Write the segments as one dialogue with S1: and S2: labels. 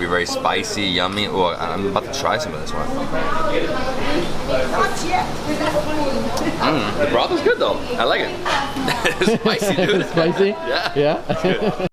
S1: be very spicy, yummy. Oh, I'm about to try some of this one. The broth is good though. I like it. It's spicy, dude.
S2: Spicy?
S1: Yeah.
S2: Yeah.
S1: It's good.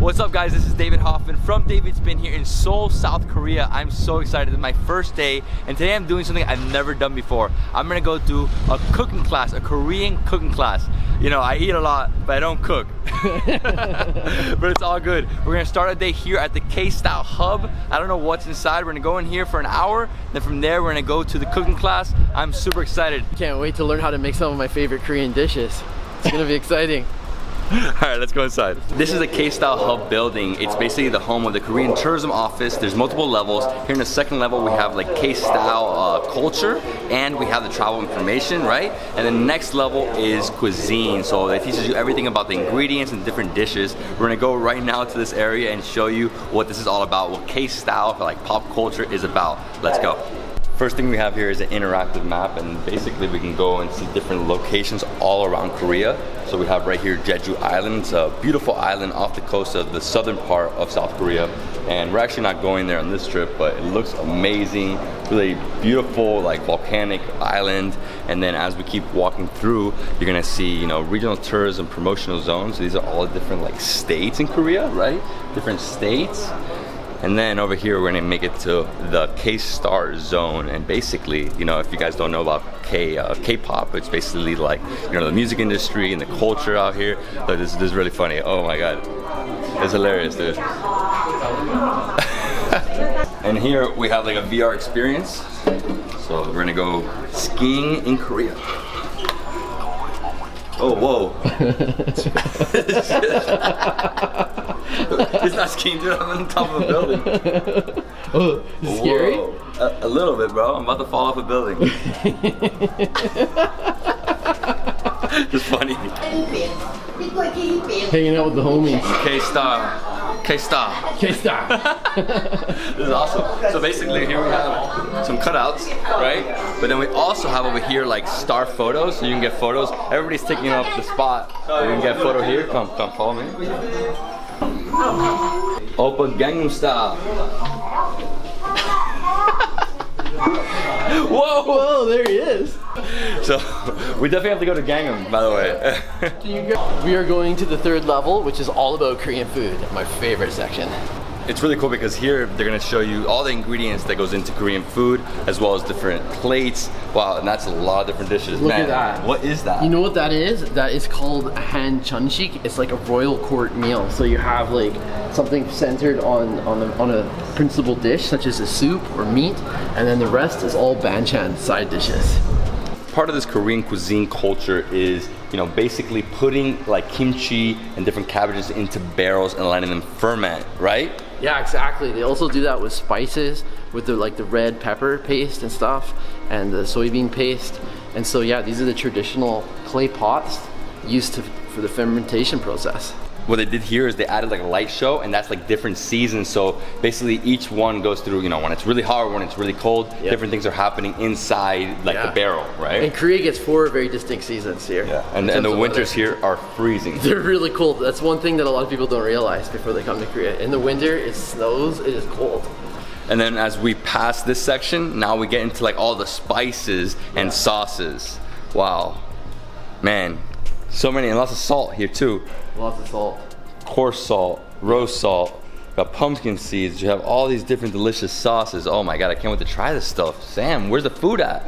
S1: What's up guys, this is David Hoffman from Davidsbeenhere in Seoul, South Korea. I'm so excited. It's my first day and today I'm doing something I've never done before. I'm gonna go do a cooking class, a Korean cooking class. You know, I eat a lot, but I don't cook. But it's all good. We're gonna start our day here at the K-Style Hub. I don't know what's inside. We're gonna go in here for an hour. Then from there, we're gonna go to the cooking class. I'm super excited.
S2: Can't wait to learn how to make some of my favorite Korean dishes. It's gonna be exciting.
S1: Alright, let's go inside. This is a K-Style Hub building. It's basically the home of the Korean Tourism Office. There's multiple levels. Here in the second level, we have like K-Style culture, and we have the travel information, right? And the next level is cuisine. So it teaches you everything about the ingredients and different dishes. We're gonna go right now to this area and show you what this is all about, what K-Style, like pop culture, is about. Let's go. First thing we have here is an interactive map, and basically we can go and see different locations all around Korea. So we have right here Jeju Island. It's a beautiful island off the coast of the southern part of South Korea. And we're actually not going there on this trip, but it looks amazing. Really beautiful, like volcanic island. And then as we keep walking through, you're gonna see, you know, regional tourism promotional zones. These are all the different like states in Korea, right? Different states. And then over here, we're gonna make it to the K-Star zone. And basically, you know, if you guys don't know about K-pop, it's basically like, you know, the music industry and the culture out here. But this is really funny. Oh my God, it's hilarious, dude. And here we have like a VR experience. So we're gonna go skiing in Korea. Oh, whoa. It's not skiing, dude. I'm on top of a building.
S2: Oh, is it scary?
S1: A little bit, bro. I'm about to fall off a building. It's funny.
S2: Hanging out with the homies.
S1: K-Star. K-Star.
S2: K-Star.
S1: This is awesome. So basically here we have some cutouts, right? But then we also have over here like star photos, so you can get photos. Everybody's taking up the spot. So you can get a photo here. Come follow me. Open Gangnam Style. Whoa!
S2: Whoa, there he is.
S1: So we definitely have to go to Gangnam, by the way.
S2: We are going to the third level, which is all about Korean food, my favorite section.
S1: It's really cool because here they're gonna show you all the ingredients that goes into Korean food, as well as different plates. Wow, and that's a lot of different dishes.
S2: Look
S1: Man,
S2: at that.
S1: What is that?
S2: You know what that is? That is called han chunshik. It's like a royal court meal. So you have like something centered on a principal dish, such as a soup or meat, and then the rest is all banchan side dishes.
S1: Part of this Korean cuisine culture is, you know, basically putting like kimchi and different cabbages into barrels and letting them ferment, right?
S2: Yeah, exactly. They also do that with spices, with the like the red pepper paste and stuff, and the soybean paste. And so yeah, these are the traditional clay pots used for the fermentation process.
S1: What they did here is they added like a light show, and that's like different seasons. So basically each one goes through, you know, when it's really hot or when it's really cold, different things are happening inside like the barrel, right?
S2: And Korea gets 4 very distinct seasons here.
S1: Yeah, and the winters here are freezing.
S2: They're really cold. That's one thing that a lot of people don't realize before they come to Korea. In the winter, it snows, it is cold.
S1: And then as we pass this section, now we get into like all the spices and sauces. Wow, man, so many, and lots of salt here too.
S2: Lots of salt.
S1: Coarse salt, roast salt, got pumpkin seeds. You have all these different delicious sauces. Oh my God, I can't wait to try this stuff. Sam, where's the food at?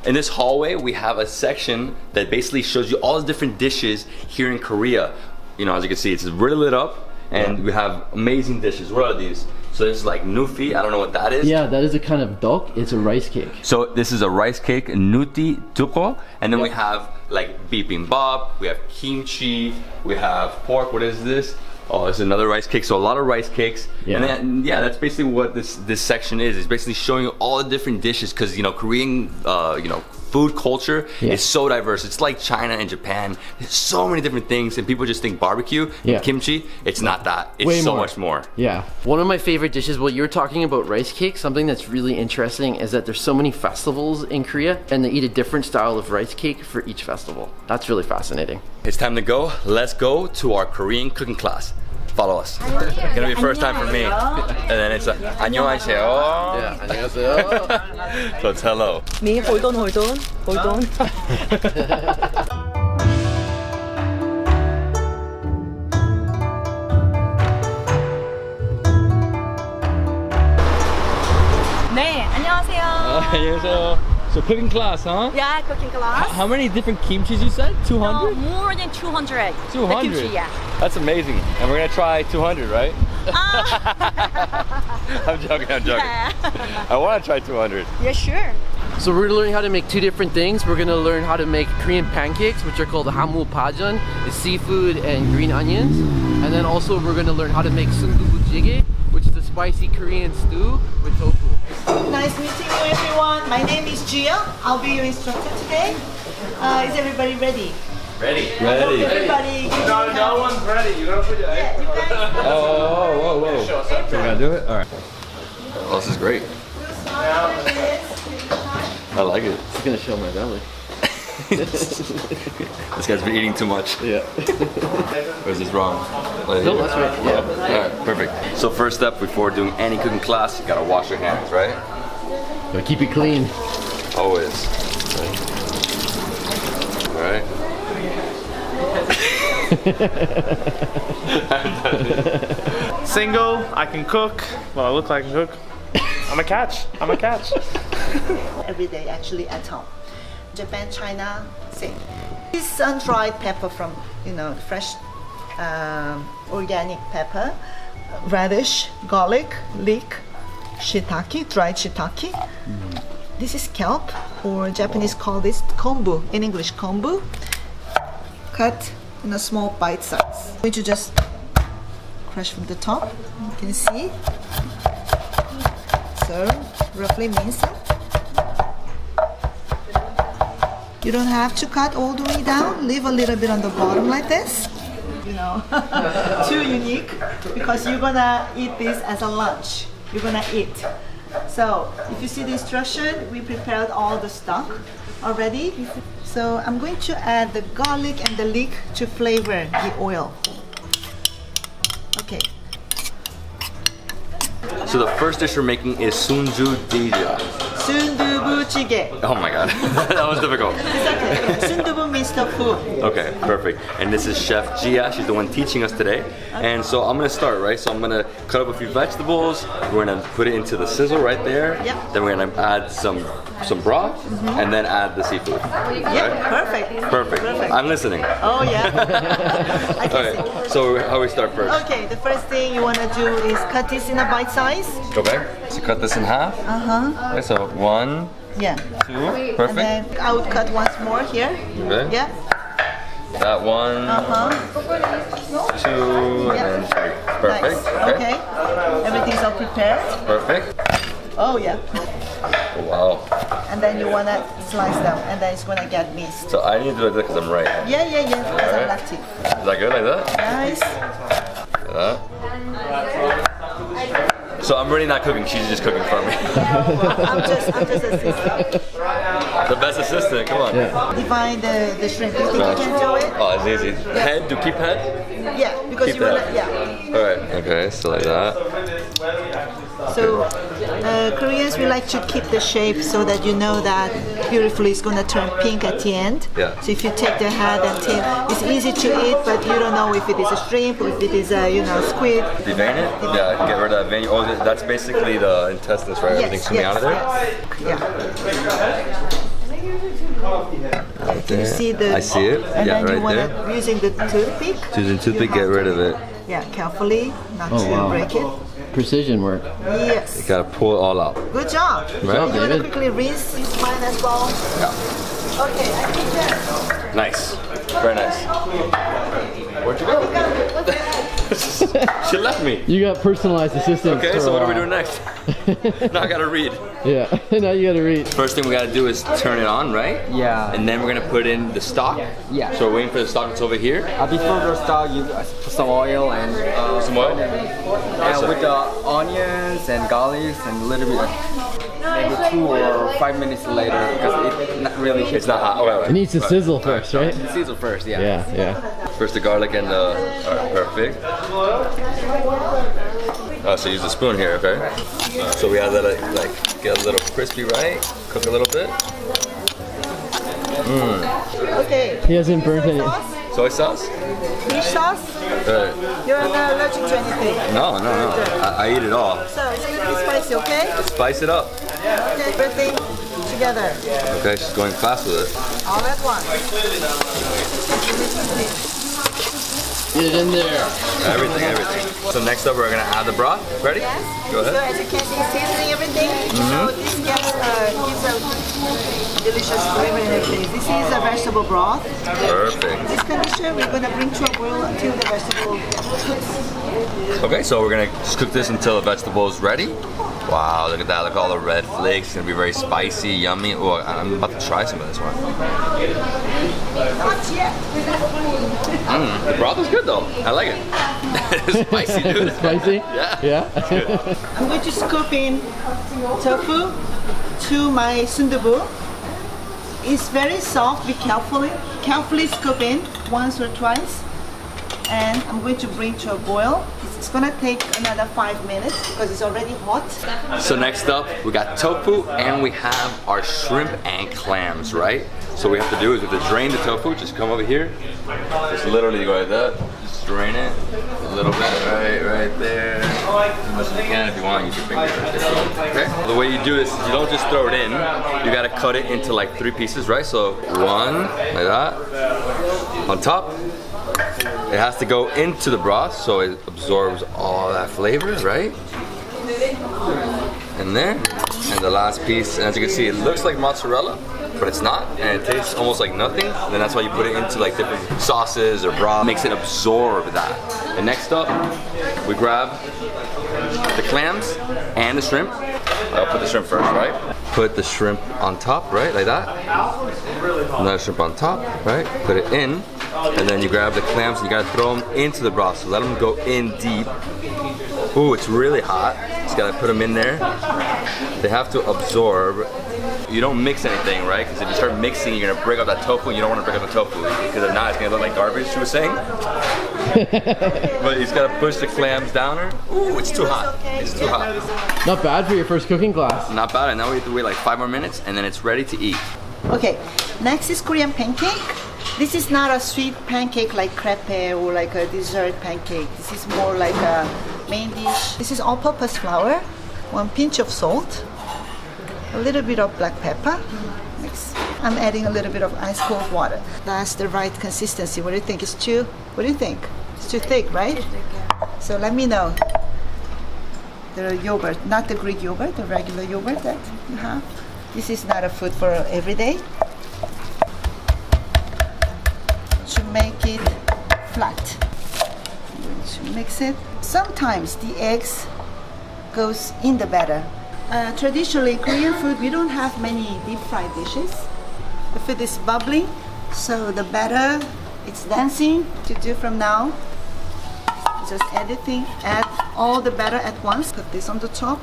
S1: In this hallway, we have a section that basically shows you all the different dishes here in Korea. You know, as you can see, it's really lit up, and we have amazing dishes. What are these? So there's like nufi, I don't know what that is.
S2: Yeah, that is a kind of dok. It's a rice cake.
S1: So this is a rice cake, nuti tuko, and then we have like bibimbap, we have kimchi, we have pork. What is this? Oh, it's another rice cake. So a lot of rice cakes. Yeah. And then, yeah, that's basically what this section is. It's basically showing you all the different dishes, because, you know, Korean, you know, food culture is so diverse. It's like China and Japan. There's so many different things, and people just think barbecue and kimchi. It's not that. It's
S2: Way
S1: so
S2: more.
S1: much more.
S2: Yeah. One of my favorite dishes, well, you're talking about rice cake. Something that's really interesting is that there's so many festivals in Korea, and they eat a different style of rice cake for each festival. That's really fascinating.
S1: It's time to go. Let's go to our Korean cooking class. Follow us. It's gonna be the first time for me. And then it's 안녕하세요.
S2: Yeah. 안녕하세요.
S1: So it's hello.
S3: Me, hold on. 네, 안녕하세요.
S1: 안녕하세요. So cooking class, huh?
S3: Yeah, cooking class.
S1: How many different kimchis you said? 200?
S3: More than 200.
S1: 200?
S3: The kimchi, yeah.
S1: That's amazing. And we're gonna try 200, right? I'm joking.
S3: Yeah.
S1: I wanna try 200.
S3: Yeah, sure.
S2: So we're learning how to make two different things. We're gonna learn how to make Korean pancakes, which are called Haemul Pajeon. It's seafood and green onions. And then also we're gonna learn how to make Sundubu Jjigae, which is a spicy Korean stew with tofu.
S4: Nice meeting you, everyone. My name is Gia. I'll be your instructor today. Is everybody ready?
S1: Ready.
S4: Everybody.
S5: No one's ready. You gotta put your egg.
S4: You guys.
S1: Whoa. So we're gonna do it? Alright. Oh, this is great. I like it.
S2: It's gonna show my belly.
S1: This guy's been eating too much.
S2: Yeah.
S1: Or is this wrong? Like
S2: No,
S1: here?
S2: that's right. Yeah.
S1: Alright, perfect. So first step before doing any cooking class, you gotta wash your hands, right?
S2: Gotta keep it clean.
S1: Always. Alright.
S5: Single, I can cook. Well, I look like I can cook. I'm a catch.
S4: Every day, actually, at home. Japan, China, same. This sun-dried pepper from, fresh organic pepper, radish, garlic, leek, shiitake, dried shiitake. This is kelp, or Japanese call this kombu, in English kombu. Cut in a small bite size. I'm going to just crush from the top. You can see. So, roughly mince it. You don't have to cut all the way down. Leave a little bit on the bottom like this. Too unique because you're gonna eat this as a lunch. You're gonna eat. So if you see the instruction, we prepared all the stock already. So I'm going to add the garlic and the leek to flavor the oil. Okay.
S1: So the first dish we're making is Sundubu Jjigae.
S4: Sundubu Jjigae.
S1: Oh my god, that was difficult.
S4: It's okay. Sundubu means tofu.
S1: Okay, perfect. And this is Chef Gia. She's the one teaching us today. And so I'm gonna start, right? So I'm gonna cut up a few vegetables. We're gonna put it into the sizzle right there.
S4: Yep.
S1: Then we're gonna add some broth, and then add the seafood.
S4: Yeah, perfect.
S1: I'm listening.
S4: Oh yeah. I can
S1: Okay,
S4: see.
S1: so how we start first?
S4: Okay, the first thing you want to do is cut this in a bite size.
S1: Okay, so cut this in half. Okay, so 1,
S4: Yeah.
S1: 2,
S4: And
S1: perfect.
S4: then I would cut once more here.
S1: Okay.
S4: Yeah.
S1: That 1, 2, and 3. Perfect.
S4: Nice. Okay. Everything's all prepared.
S1: Perfect.
S4: Oh yeah.
S1: Wow.
S4: And then you want to slice them, and then it's gonna get minced.
S1: So I need to do it because I'm right.
S4: Yeah. Because I'm
S1: Alright.
S4: lefty.
S1: Is that good like that?
S4: Nice.
S1: Like that? So I'm really not cooking, she's just cooking for me.
S4: I'm just assisting.
S1: The best assistant, come on.
S4: Divide the shrimp. You think you can do it?
S1: Oh, it's easy. Head, do keep head?
S4: Yeah, because
S1: Keep
S4: you wanna.
S1: that.
S4: Yeah.
S1: Alright, okay, so like that.
S4: So Koreans, we like to keep the shape so that you know that beautifully it's going to turn pink at the end.
S1: Yeah.
S4: So if you take the head and tail, it's easy to eat, but you don't know if it is a shrimp or if it is a squid.
S1: Devein it? Yeah, get rid of that vein. Oh, that's basically the intestines, right? Everything's coming out of there?
S4: Yes. Yeah. Can you see the?
S1: I see it.
S4: And
S1: Yeah,
S4: then you
S1: right
S4: want
S1: there.
S4: to, using the toothpick.
S1: Using toothpick,
S4: you
S1: get
S4: have
S1: rid
S4: to-
S1: of it.
S4: Yeah, carefully, not to
S2: wow.
S4: break it.
S2: Precision work.
S4: Yes.
S1: Gotta pull it all out.
S4: Good job.
S1: Right.
S4: You want to
S2: David.
S4: quickly rinse this mine as well?
S1: Yeah.
S4: Okay, I think that.
S1: Nice. Very nice. Where'd you go? She left me.
S2: You got personalized assistants.
S1: Okay,
S2: for
S1: so
S2: a
S1: what are we
S2: while.
S1: doing next? Now I gotta read.
S2: Yeah, now you gotta read.
S1: First thing we gotta do is turn it on, right?
S6: Yeah.
S1: And then we're gonna put in the stock.
S6: Yeah.
S1: So we're waiting for the stock that's over here.
S6: Before the start, you put some oil and
S1: Some oil.
S6: with the onions and garlic and a little bit, maybe 2 or 5 minutes later because it's not really.
S1: It's not hot. Okay,
S2: It needs to sizzle first, right?
S6: Sizzle first, yeah.
S2: Yeah, yeah.
S1: First the garlic and the. Alright, perfect. So use the spoon here, okay? So we gotta let it like get a little crispy, right? Cook a little bit.
S4: Okay.
S2: He hasn't burnt any.
S1: Soy sauce.
S4: Fish sauce? You're not allergic to anything.
S1: No. I eat it all.
S4: So it's gonna be spicy, okay?
S1: Spice it up.
S4: Okay, everything together,
S1: Okay, she's going fast with it.
S4: all at once.
S2: Get it in there.
S1: Everything. So next up, we're gonna add the broth. Ready?
S4: Yes.
S1: Go
S4: So
S1: ahead.
S4: as you can see, seasoning everything. So this gives a delicious flavor and everything. This is a vegetable broth.
S1: Perfect.
S4: This condition we're gonna bring to a boil until the vegetable cooks.
S1: Okay, so we're gonna just cook this until the vegetable is ready. Wow, look at that! Look at all the red flakes. It's gonna be very spicy, yummy. Oh, I'm about to try some of this one.
S4: Not yet.
S1: The broth is good though. I like it. It's spicy, dude.
S2: Spicy?
S1: Yeah.
S2: Yeah?
S4: I'm going to scoop in tofu to my sundubu. It's very soft. Be carefully scoop in once or twice. And I'm going to bring to a boil. It's gonna take another 5 minutes because it's already hot.
S1: So next up, we got tofu and we have our shrimp and clams, right? So what we have to do is we have to drain the tofu. Just come over here. Just literally go like that. Just drain it a little bit, right there. As much as you can if you want. Use your fingers. Okay. The way you do this is you don't just throw it in. You gotta cut it into like 3 pieces, right? So 1 like that. On top. It has to go into the broth so it absorbs all that flavor, right? And there. And the last piece, and as you can see, it looks like mozzarella, but it's not, and it tastes almost like nothing. And then that's why you put it into like different sauces or broth, makes it absorb that. And next up, we grab the clams and the shrimp. I'll put the shrimp first, right? Put the shrimp on top, right, like that. Another shrimp on top, right? Put it in. And then you grab the clams and you gotta throw them into the broth. So let them go in deep. Ooh, it's really hot. Just gotta put them in there. They have to absorb. You don't mix anything, right? Because if you start mixing, you're gonna break up that tofu. You don't wanna break up the tofu because if not, it's gonna look like garbage, she was saying. But you just gotta push the clams down her. Ooh, it's too hot. It's too hot.
S2: Not bad for your first cooking class.
S1: Not bad, and now we have to wait like 5 more minutes and then it's ready to eat.
S4: Okay, next is Korean pancake. This is not a sweet pancake like crepe or like a dessert pancake. This is more like a main dish. This is all-purpose flour, 1 pinch of salt, a little bit of black pepper. Mix. I'm adding a little bit of ice cold water. That's the right consistency. What do you think? What do you think? It's too thick, right? So let me know. The yogurt, not the Greek yogurt, the regular yogurt that you have. This is not a food for every day. To make it flat. I'm going to mix it. Sometimes the eggs goes in the batter. Traditionally, Korean food, we don't have many deep fried dishes. The food is bubbling, so the batter, it's dancing. To do from now, just add all the batter at once. Put this on the top.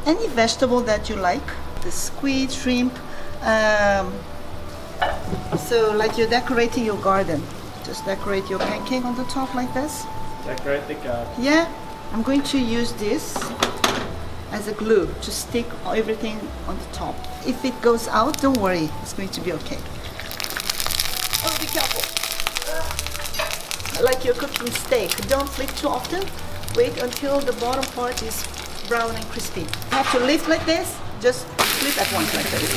S4: Any vegetable that you like, the squid, shrimp. So like you're decorating your garden. Just decorate your pancake on the top like this.
S5: Decorate the garden.
S4: Yeah, I'm going to use this as a glue to stick everything on the top. If it goes out, don't worry, it's going to be okay. Oh, be careful. Like you're cooking steak, don't flip too often. Wait until the bottom part is brown and crispy. You have to lift like this, just flip at once like this.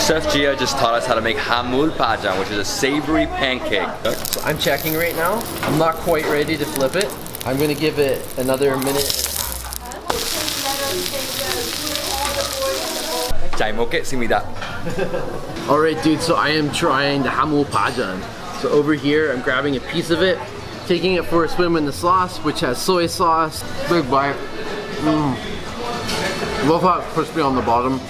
S1: Chef Gia just taught us how to make Haemul Pajeon, which is a savory pancake.
S2: So I'm checking right now. I'm not quite ready to flip it. I'm gonna give it another minute.
S1: 잘 먹겠습니다.
S2: Alright dude, so I am trying the Haemul Pajeon. So over here, I'm grabbing a piece of it, taking it for a swim in the sauce, which has soy sauce. Big bite. Love how it's crispy on the bottom.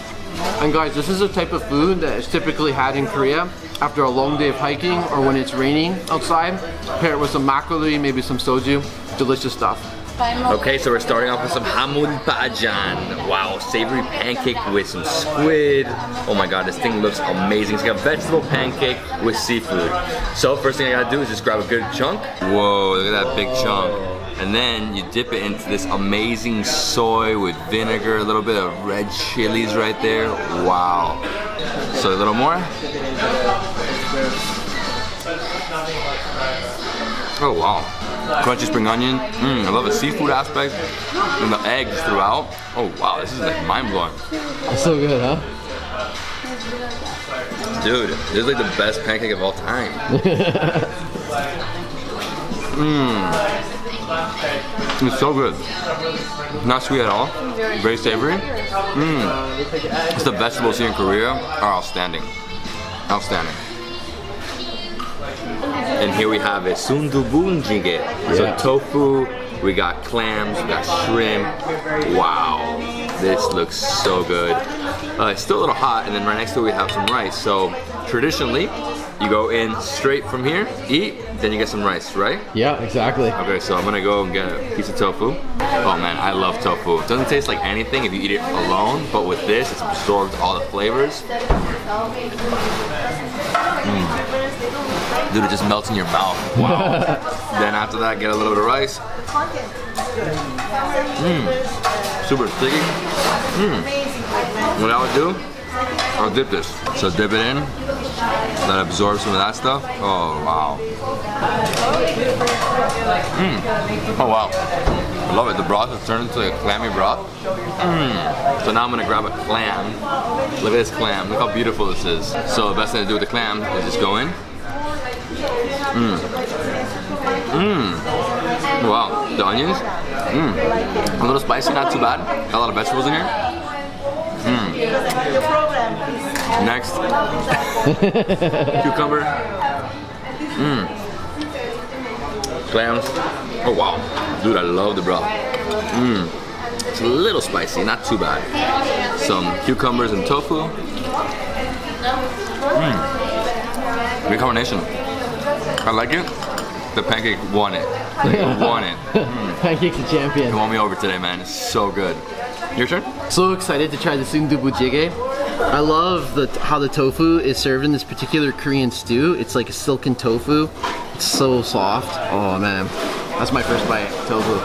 S2: And guys, this is a type of food that is typically had in Korea after a long day of hiking or when it's raining outside. Pair it with some makgeolli, maybe some soju. Delicious stuff.
S1: Okay, so we're starting off with some Haemul Pajeon. Wow, savory pancake with some squid. Oh my god, this thing looks amazing. It's got a vegetable pancake with seafood. So first thing I gotta do is just grab a good chunk. Whoa, look at that big chunk. And then you dip it into this amazing soy with vinegar, a little bit of red chilies right there. Wow. So a little more. Oh wow. Crunchy spring onion. I love the seafood aspect and the eggs throughout. Oh wow, this is like mind blowing.
S2: It's so good, huh?
S1: Dude, this is like the best pancake of all time. It's so good. Not sweet at all. Very savory. It's the vegetables here in Korea are outstanding. Outstanding. And here we have a Sundubu Jjigae. So tofu, we got clams, we got shrimp. Wow, this looks so good. It's still a little hot, and then right next to it we have some rice. So traditionally, you go in straight from here, eat, then you get some rice, right?
S2: Yeah, exactly.
S1: Okay, so I'm gonna go and get a piece of tofu. Oh man, I love tofu. It doesn't taste like anything if you eat it alone, but with this, it's absorbed all the flavors. Dude, it just melts in your mouth. Wow. Then after that, get a little bit of rice. Super sticky. What I would do, I'll dip this. So dip it in, let it absorb some of that stuff. Oh wow. Oh wow. I love it. The broth has turned into like a clammy broth. So now I'm gonna grab a clam. Look at this clam. Look how beautiful this is. So the best thing to do with the clam is just go in. Wow, the onions. A little spicy, not too bad. Got a lot of vegetables in here. Next, cucumber. Clams. Oh wow, dude, I love the broth. It's a little spicy, not too bad. Some cucumbers and tofu. Great combination. I like it. The pancake won it. It won it.
S2: Pancake's a champion.
S1: It won me over today, man. It's so good. Your turn?
S2: So excited to try the Sundubu Jjigae. I love how the tofu is served in this particular Korean stew. It's like a silken tofu. It's so soft. Oh man, that's my first bite. Tofu.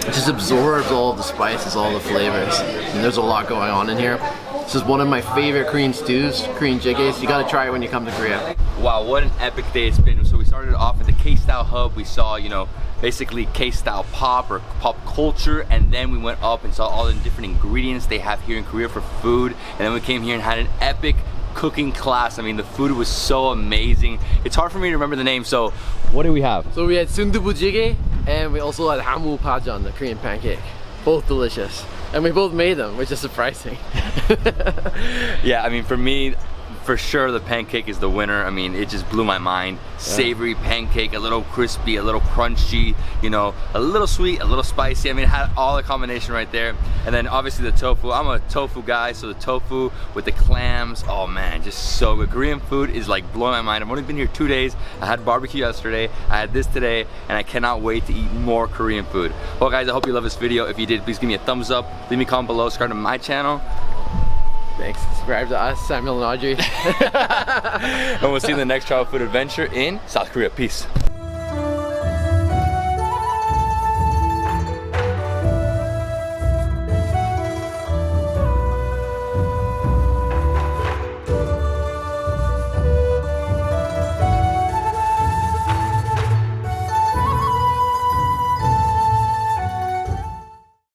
S2: It just absorbs all of the spices, all the flavors. And there's a lot going on in here. This is one of my favorite Korean stews, Korean jjigaes. You gotta try it when you come to Korea.
S1: Wow, what an epic day it's been. So we started off at the K-Style Hub. We saw, you know, basically K-Style pop or pop culture, and then we went up and saw all the different ingredients they have here in Korea for food. And then we came here and had an epic cooking class. I mean, the food was so amazing. It's hard for me to remember the name, so what do we have?
S2: So we had Sundubu Jjigae, and we also had Haemul Pajeon, the Korean pancake. Both delicious. And we both made them, which is surprising.
S1: Yeah, I mean, for me, for sure the pancake is the winner. I mean, it just blew my mind. Yeah. Savory pancake, a little crispy, a little crunchy, you know, a little sweet, a little spicy. I mean, it had all the combination right there. And then obviously the tofu. I'm a tofu guy, so the tofu with the clams, oh man, just so good. Korean food is like blowing my mind. I've only been here 2 days. I had barbecue yesterday, I had this today, and I cannot wait to eat more Korean food. Well guys, I hope you love this video. If you did, please give me a thumbs up. Leave me a comment below, subscribe to my channel.
S2: Thanks. Subscribe to us, Samuel and Audrey.
S1: And we'll see you in the next travel food adventure in South Korea. Peace.